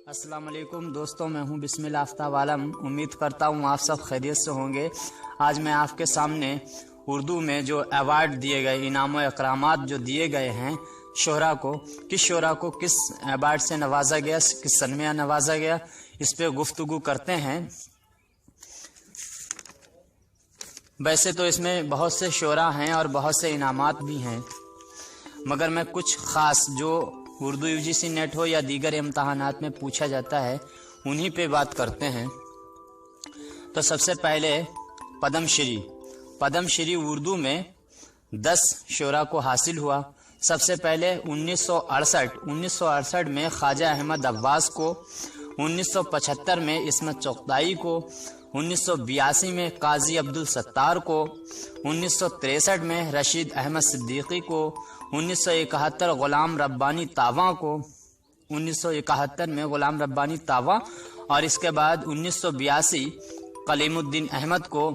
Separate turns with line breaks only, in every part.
अस्सलाम वालेकुम दोस्तों, मैं हूं बिस्मिल्लाह आफ्ताब आलम। उम्मीद करता हूं आप सब खैरियत से होंगे। आज मैं आपके सामने उर्दू में जो अवार्ड दिए गए, इनाम व इकरामात जो दिए गए हैं शोहरा को, किस शोहरा को किस अवार्ड से नवाजा गया, किस सन में नवाजा गया, इस पे गुफ्तगू करते हैं। वैसे तो इसमें बहुत से शोहरा हैं और बहुत से इनामात भी हैं, मगर मैं कुछ ख़ास जो उर्दू यूजीसी नेट हो या दीगर इम्तहानात में पूछा जाता है उन्हीं पे बात करते हैं। तो सबसे पहले पद्मश्री उर्दू में 10 शोहरा को हासिल हुआ। सबसे पहले 1968 में ख्वाजा अहमद अब्बास को, 1975 में इस्मत चुग़ताई को, 1982 में काजी अब्दुल सत्तार को, 1963 में रशीद अहमद सिद्दीकी को, 1971 गुलाम रब्बानी तावा को, 1971 में गुलाम रब्बानी तावा, और इसके बाद 1982 कलीमुद्दीन अहमद को,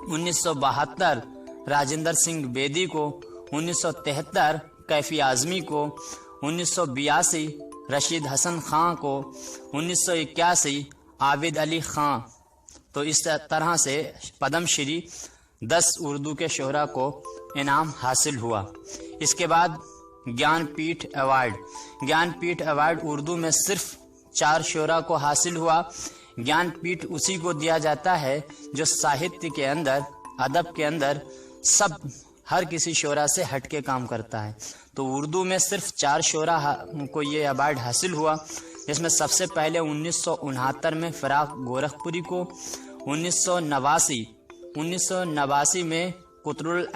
1972 राजेंद्र सिंह बेदी को, 1973 कैफी आज़मी को, 1982 रशीद हसन खां को, 1981 आबिद अली खां। तो इस तरह से पद्मश्री 10 उर्दू के शोहरा को इनाम हासिल हुआ। इसके बाद ज्ञानपीठ अवार्ड उर्दू में सिर्फ 4 शोहरा को हासिल हुआ। ज्ञानपीठ उसी को दिया जाता है जो साहित्य के अंदर, अदब के अंदर हर किसी शोहरा से हटके काम करता है। तो उर्दू में सिर्फ 4 शोहरा को ये अवार्ड हासिल हुआ। इसमें सबसे पहले 1969 में फ़राग़ गोरखपुरी को, 1989 में क़ुतरुल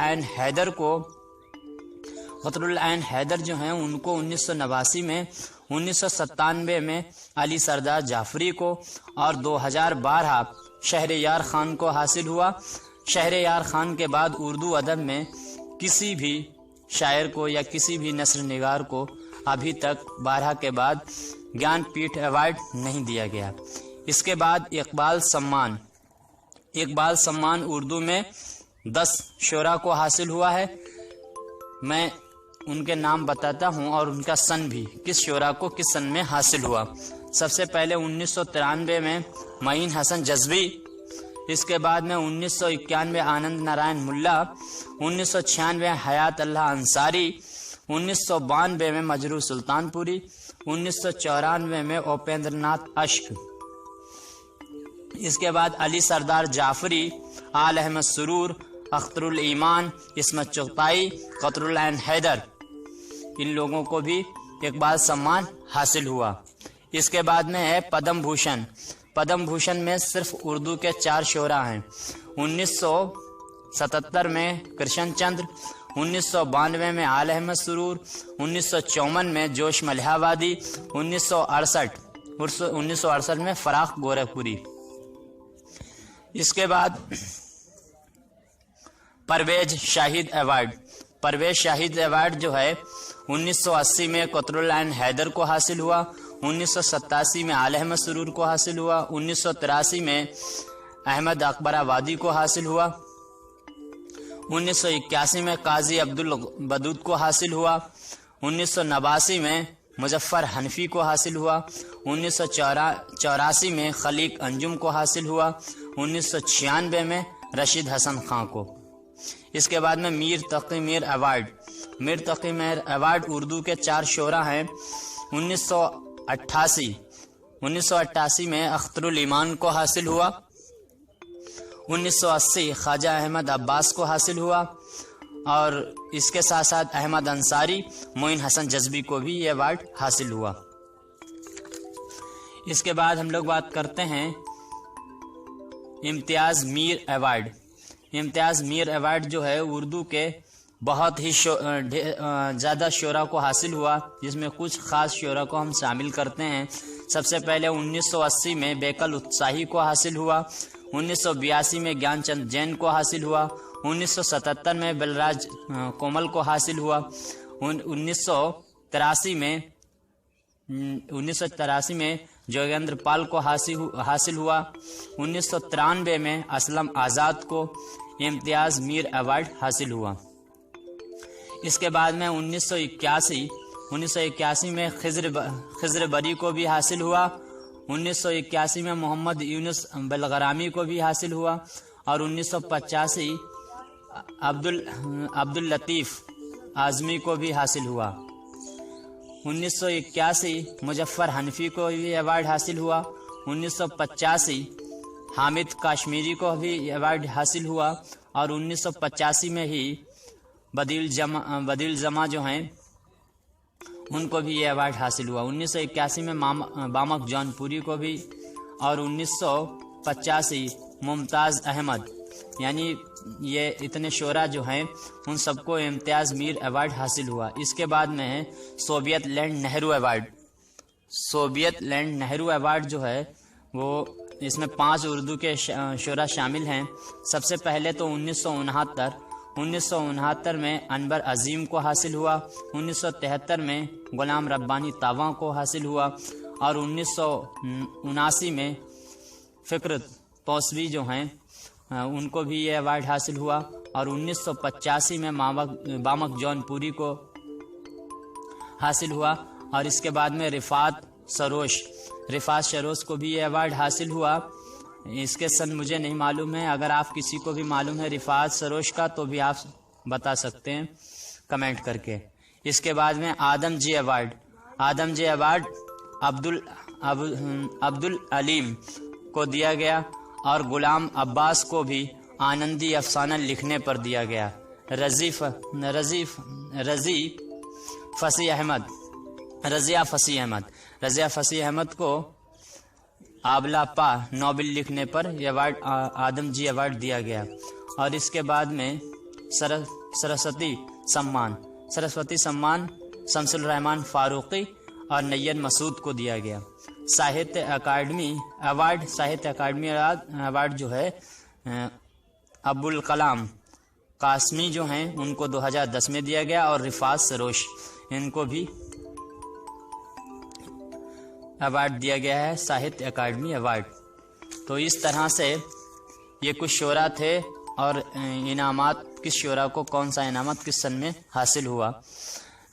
ऐन हैदर जो हैं उनको 1989 में, 1997 में अली सरदार जाफरी को, और 2012 शहरयार खान को हासिल हुआ। शहरयार खान के बाद उर्दू अदब में किसी भी शायर को या किसी भी नस्र निगार को अभी तक 12 के बाद ज्ञानपीठ अवार्ड नहीं दिया गया। इसके बाद इकबाल सम्मान उर्दू में 10 शोहरा को हासिल हुआ है। मैं उनके नाम बताता हूं और उनका सन भी, किस शोहरा को किस सन में हासिल हुआ। सबसे पहले 1993 में मईन हसन जज़्बी, इसके बाद में 1991 आनंद नारायण मुल्ला, 1996 हयात अल्लाह अंसारी, 1992 में मजरूह सुल्तानपुरी, 1994 में उपेंद्र नाथ अश्क। इसके बाद अली सरदार जाफरी, आल अहमद सुरूर, अख्तरुल ईमान, इस्मत चुग़ताई, क़ुतरुल ऐन हैदर, इन लोगों को भी इकबाल सम्मान हासिल हुआ। इसके बाद में है पद्म भूषण में सिर्फ उर्दू के 4 शोहरा हैं। 1977 में कृष्ण चंद्र, 1992 में आल अहमद सुरूर, 1954 में जोश मलिहाबादी, 1968 में फ़राग़ गोरखपुरी। इसके बाद परवेज शाहिद अवार्ड जो है 1980 में क़ुतरुल ऐन हैदर को हासिल हुआ, 1987 में आल अहमद सुरूर को हासिल हुआ, 1983 में अहमद अकबर आबादी को हासिल हुआ, 1981 में काजी अब्दुल बदूद को हासिल हुआ, 1989 में मुजफ्फर हनफी को हासिल हुआ, 1984 में खलीक अंजुम को हासिल हुआ, 1996 में रशीद हसन खां को। इसके बाद में मीर तक़ी मीर अवार्ड उर्दू के 4 शोहरा हैं। 1988 में अख्तरुल ईमान को हासिल हुआ, 1980 ख्वाजा अहमद अब्बास को हासिल हुआ, और इसके साथ साथ अहमद अंसारी, मोइन हसन जज़्बी को भी ये अवार्ड हासिल हुआ। इसके बाद हम लोग बात करते हैं इम्तियाज़ मीर अवार्ड जो है उर्दू के बहुत ही ज़्यादा शोहरा को हासिल हुआ, जिसमें कुछ ख़ास शोहरा को हम शामिल करते हैं। सबसे पहले 1980 में बेकल उत्साही को हासिल हुआ, 1982 में ज्ञानचंद जैन को हासिल हुआ, 1977 में बलराज कोमल को हासिल हुआ, 1983 में जोगेंद्र पाल को हासिल हुआ, 1993 में असलम आज़ाद को इम्तियाज़ मीर अवार्ड हासिल हुआ। इसके बाद में 1981 1981 میں خضر بری کو بھی حاصل ہوا، 1981 میں محمد یونس بلغرامی کو بھی حاصل ہوا، اور 1985 عبداللطیف اعظمی کو بھی حاصل ہوا۔ 1981 مظفر حنفی کو بھی ایوارڈ حاصل ہوا، 1985 حامد کاشمیری کو بھی ایوارڈ حاصل ہوا، اور 1985 میں ہی بدیل جمع جو ہیں ان کو بھی یہ ایوارڈ حاصل ہوا۔ 1981 میں بامک جون پوری کو بھی، اور 1985 ممتاز احمد، یعنی یہ اتنے شعراء جو ہیں ان سب کو امتیاز میر ایوارڈ حاصل ہوا۔ اس کے بعد میں ہے Soviet Land Nehru Award. Soviet Land Nehru Award جو ہے وہ اس میں 5 اردو کے شعراء شامل ہیں۔ سب سے پہلے تو 1969 میں انور عظیم کو حاصل ہوا، 1973 میں غلام ربانی تاواں کو حاصل ہوا، اور 1979 میں فکرت توسوی جو ہیں ان کو بھی یہ ایوارڈ حاصل ہوا، اور 1985 میں بامک جون پوری کو حاصل ہوا، اور اس کے بعد میں رفعت سروش کو بھی یہ ایوارڈ حاصل ہوا۔ اس کے سن مجھے نہیں معلوم ہے، اگر آپ کسی کو بھی معلوم ہے رفعت سروش کا تو بھی آپ بتا سکتے ہیں کمنٹ کر کے۔ اس کے بعد میں آدم جی ایوارڈ عبدالعلیم کو دیا گیا، اور غلام عباس کو بھی آنندی افسانہ لکھنے پر دیا گیا۔ رضیہ فصیح احمد کو آبلا پا ناول لکھنے پر یہ ایوارڈ آدم جی ایوارڈ دیا گیا، اور اس کے بعد میں سرسوتی سمان شمس الرحمان فاروقی اور نیّر مسعود کو دیا گیا۔ ساہتیہ اکیڈمی ایوارڈ جو ہے ابوالکلام قاسمی جو ہیں ان کو 2010 میں دیا گیا، اور رفعت سروش ان کو بھی ایوارڈ دیا گیا ہے ساہتیہ اکیڈمی ایوارڈ۔ تو اس طرح سے یہ کچھ شعراء تھے، اور انعامات کس شعراء کو کون سا انعامات کس سن میں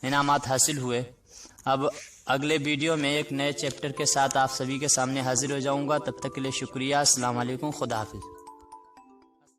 انعامات حاصل ہوئے۔ اب اگلے ویڈیو میں ایک نئے چیپٹر کے ساتھ آپ سبھی کے سامنے حاضر ہو جاؤں گا۔ تب تک کے لیے شکریہ، السلام علیکم، خدا حافظ۔